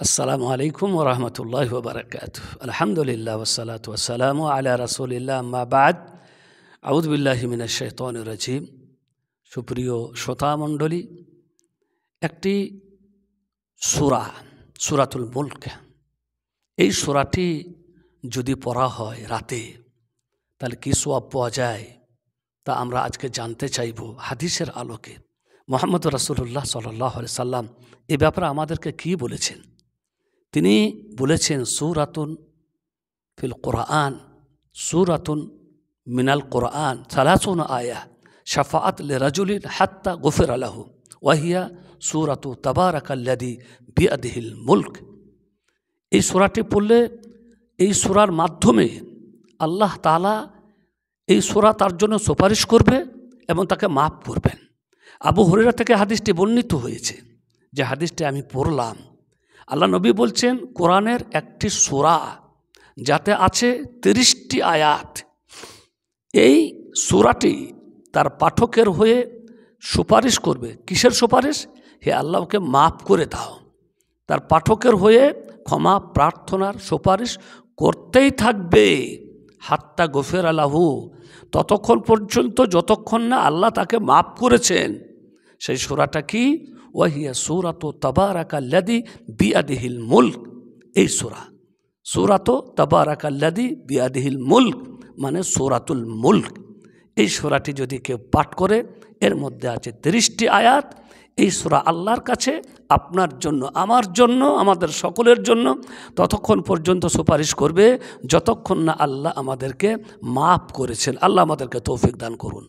আসসালামু আলাইকুম ওয়া রাহমাতুল্লাহি ওয়া বারাকাতুহু। আলহামদুলিল্লাহ ওয়াসসালাতু ওয়াসসালামু আলা রাসূলিল্লাহ, আম্মা বা'দ। আউযু বিল্লাহি মিনাশ শাইতানির রাজীম। সুপ্রিয় শ্রোতামণ্ডলী, একটি সূরা, সূরাতুল মুলক, এই সূরাটি যদি পড়া হয় রাতে, তাহলে কি সওয়াব পাওয়া যায় তা আমরা আজকে জানতে চাইব হাদিসের আলোকে। মুহাম্মদ রাসূলুল্লাহ সাল্লাল্লাহু আলাইহি সাল্লাম এ ব্যাপারে আমাদেরকে কি বলেছেন? তিনি বলেছেন, সূরাতুন ফিল কোরআন, সূরাতুন মিনাল কোরআন, 30 আয়া, শাফাআত লিরাজুলিন হাত্তা গুফিরা লাহু, ওয়া হিয়া সূরাতু তাবারাকাল্লাযী বিয়াদিহিল মুলক। এই সূরাটি পড়লে, এই সূরার মাধ্যমে আল্লাহ তাআলা এই সূরা তার জন্য সুপারিশ করবে এবং তাকে মাফ করবেন। আবু হুরায়রা থেকে হাদিসটি বর্ণিত হয়েছে, যে হাদিসটি আমি পড়লাম। আল্লাহ নবী বলছেন, কোরআনের একটি সূরা যাতে আছে 30টি আয়াত, এই সূরাটি তার পাঠকের হয়ে সুপারিশ করবে। কিসের সুপারিশ? হে আল্লাহ, ওকে মাফ করে দাও। তার পাঠকের হয়ে ক্ষমা প্রার্থনার সুপারিশ করতেই থাকবে, হাত্তা গফিরা লাহু, ততক্ষণ পর্যন্ত যতক্ষণ না আল্লাহ তাকে মাফ করেছেন। সেই সূরাটা কি? ওয়া হিয়া সূরাতু তাবারাকাল্লাযী বিয়াদিহিল মুলক। এই সূরাতু তাবারাকাল্লাযী বিয়াদিহিল মুলক মানে সূরাতুল মুলক। এই সূরাটি যদি কেউ পাঠ করে, এর মধ্যে আছে 30টি আয়াত। এই সূরা আল্লাহর কাছে আপনার জন্য, আমার জন্য, আমাদের সকলের জন্য ততক্ষণ পর্যন্ত সুপারিশ করবে যতক্ষণ না আল্লাহ আমাদেরকে মাফ করেছেন। আল্লাহ আমাদেরকে তৌফিক দান করুন।